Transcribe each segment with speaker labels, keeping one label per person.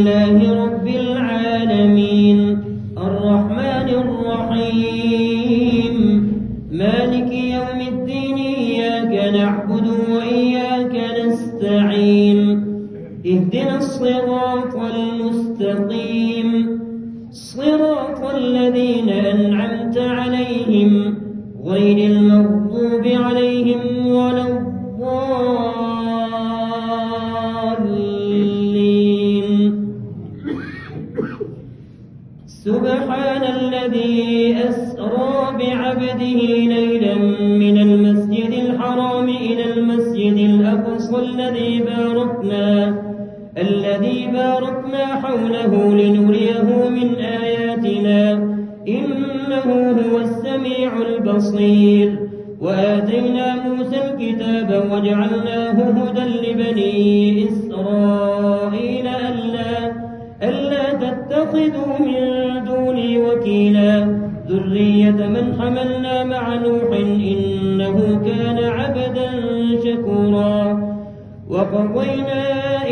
Speaker 1: لله رب العالمين الرحمن الرحيم مالك يوم الدين إياك نعبد وإياك نستعين اهدنا الصراط المستقيم صراط الذين أنعمت عليهم غير المغضوب عليهم ولا الضالين. سبحان الذي أسرى بعبده ليلا من المسجد الحرام إلى المسجد الأقصى الذي باركنا حوله لنريه من آياتنا إنه هو السميع البصير. وآتينا موسى الكتاب وجعلناه هدى لبني إسرائيل ألا تتخذوا من دوني وكيلا ذرية من حملنا مع نوح إنه كان عبدا شكورا. وقضينا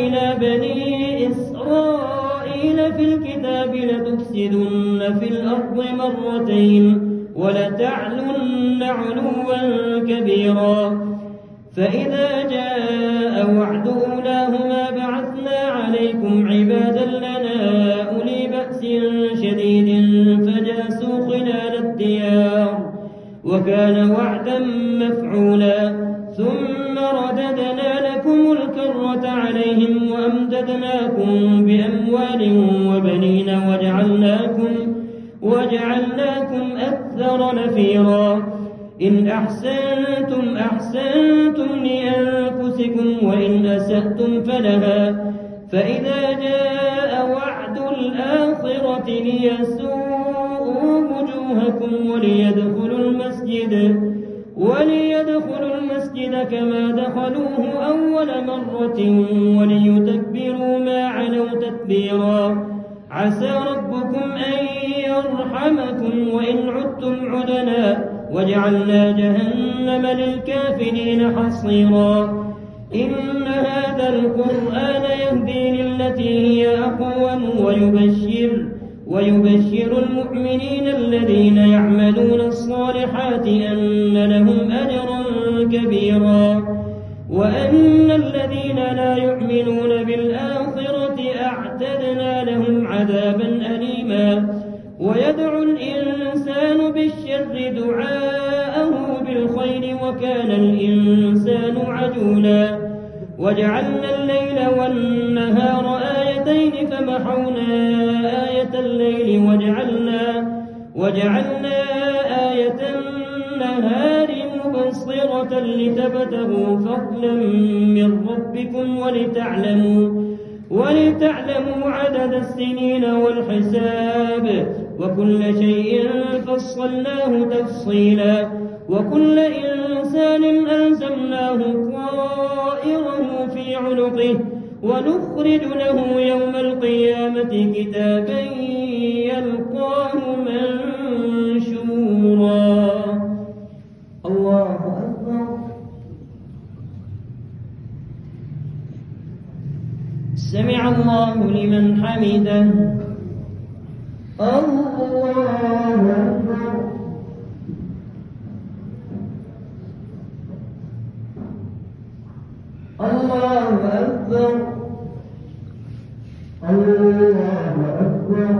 Speaker 1: إلى بني إسرائيل في الكتاب لتفسدن في الأرض مرتين ولتعلن علوا كبيرا. فإذا جاء وعد أولاهما بعثنا عليكم عبادا لنا أولي بأس شديد فجاسوا خلال الديار وكان وعدا مفعولا. ثم رددنا لكم الكرة عليهم وأمددناكم بأموال وبنين وجعلناكم أكثر نفيرا. إن أحسنتم لأنفسكم وإن أسأتم فلها. فإذا جاء وعد الآخرة ليسوءوا وجوهكم وليدخلوا المسجد كما دخلوه أول مرة وليتكبروا ما علوا تتبيرا. عسى ربكم أن يرحمكم وإن عدتم عدنا وجعلنا جهنم للكافرين حصيرا. إن هذا القرآن يهدي للتي هي أقوم ويبشر المؤمنين الذين يعملون الصالحات أن لهم أجرا كبيرا. وأن الذين لا يؤمنون بالآخرة أعتدنا لهم عذابا أليما. ويدعو الإنسان بالشر دعاءه بالخير وكان الإنسان عجولا. وجعلنا الليل والنهار آيتين فمحونا آية الليل وجعلنا آية النهار مبصرة لتبتغوا فضلا من ربكم ولتعلموا عدد السنين والحساب وكل شيء فصلناه تفصيلا. وكل إنسان ألزمناه طائره في عنقه ونخرج له يوم القيامة كتابا يلقاه منشورا. الله أكبر. سمع الله لمن حمده. الله أكبر. الله أكبر. الله أكبر.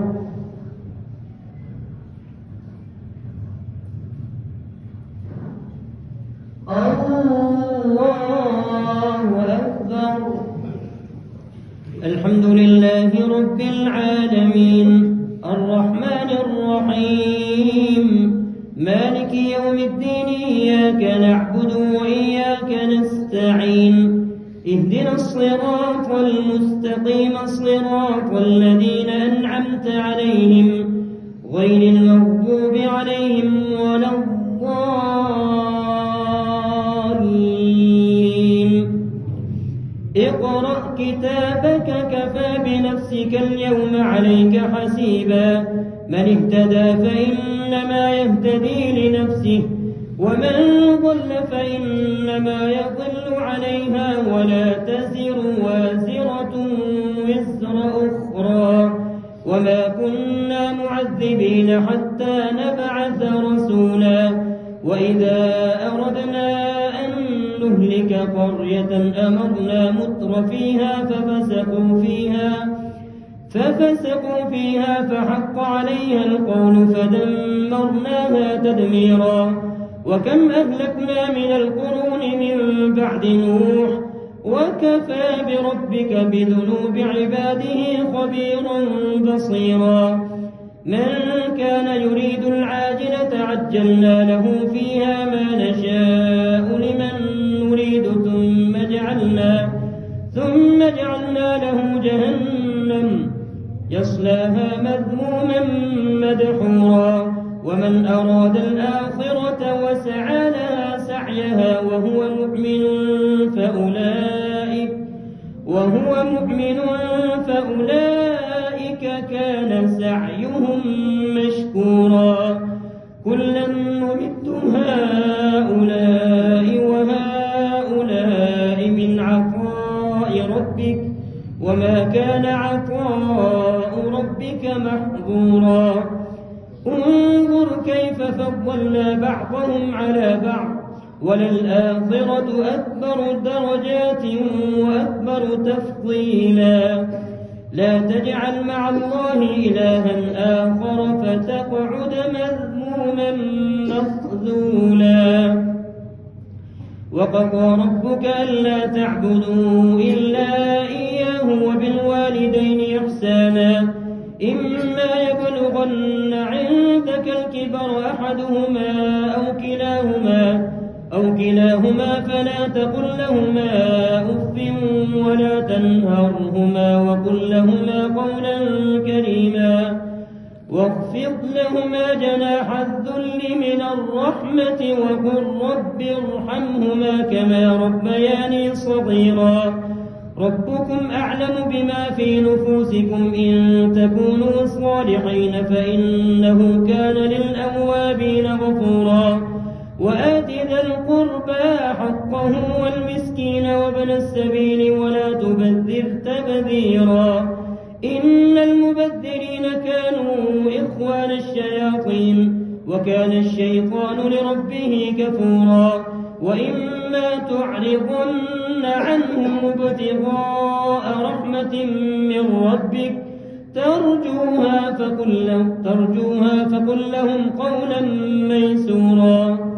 Speaker 1: الله أكبر. الحمد لله رب العالمين الرحمن الرحيم مالك يوم الدين إياك نعبد وإياك نستعين اهدنا الصراط المستقيم صراط الذين أنعمت عليهم غير المغضوب عليهم ولا الضالين. اقرأ كتابك كفى بنفسك اليوم عليك حسيبا. من اهتدى فإنما يهتدي لنفسه ومن ضل فإنما يضل عليها ولا تزر وازرة وزر أخرى. ذكرا وما كنا معذبين حتى نبعث رسولا وإذا أردنا أن نهلك قرية أمرنا متر فيها ففسقوا فيها فحق عليها القول فدمرناها تدميرا وكم أهلكنا من القرون من بعد نوح وكفى بربك بذنوب عباده خبيرا بصيرا من كان يريد العاجلة عجلنا له فيها ما نشاء لمن نريد ثم جعلنا له جهنم يصلاها مذموما مدحورا ومن أراد الآخرة وسعى لها سعيها وهو مؤمن فأولئك كان سعيهم مشكورا كلا نمد هؤلاء وهؤلاء من عطاء ربك وما كان عطاء ربك محظورا انظر كيف فضلنا بعضهم على بعض وللآخرة أكبر درجات وأكبر تفضيلا لا تجعل مع الله إلها آخر فتقعد مذموما مخذولا وقضى ربك ألا تعبدوا إلا إياه وبالوالدين إحسانا إما يبلغن عندك الكبر أحدهما أو كلاهما فلا تقل لهما أف ولا تنهرهما وقل لهما قولا كريما واخفض لهما جناح الذل من الرحمة وقل رب ارحمهما كما ربياني صغيرا ربكم أعلم بما في نفوسكم إن تكونوا صالحين فإنه كان للأوابين غفورا وآت ذا القربى حقه والمسكين وابن السبيل ولا تبذر تبذيرا إن المبذرين كانوا إخوان الشياطين وكان الشيطان لربه كفورا وإما تعرضن عنهم ابتغاء رحمة من ربك ترجوها فقل لهم قولا ميسورا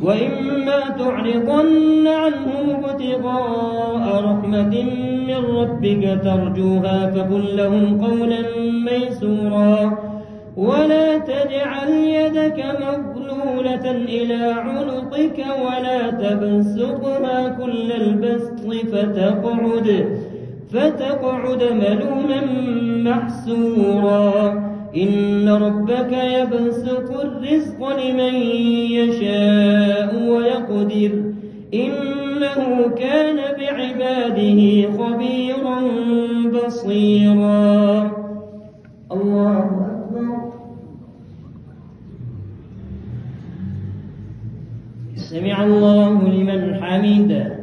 Speaker 1: وإما تعرضن عنهم ابتغاء رحمة من ربك ترجوها فقل لهم قولا ميسورا ولا تجعل يدك مغلولة إلى عنقك ولا تبسطها كل البسط فتقعد ملوما محسورا إن ربك يبسط الرزق لمن يشاء ويقدر إنه كان بعباده خبيرا بصيرا الله أكبر سمع الله لمن حمده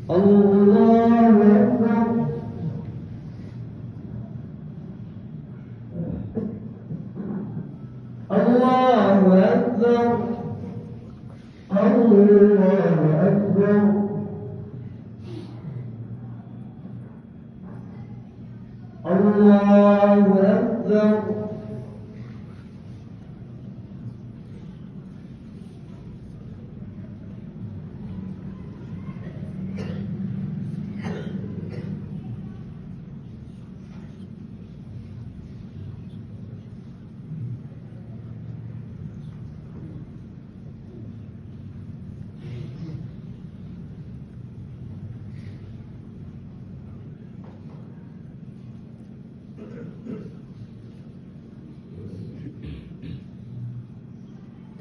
Speaker 1: الله أكبر الله أكبر الله أكبر الله أكبر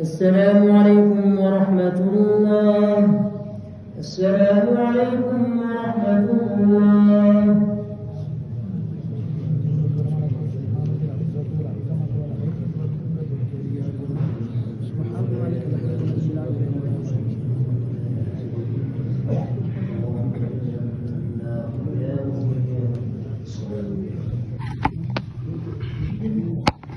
Speaker 1: السلام عليكم ورحمة الله. السلام عليكم ورحمة الله.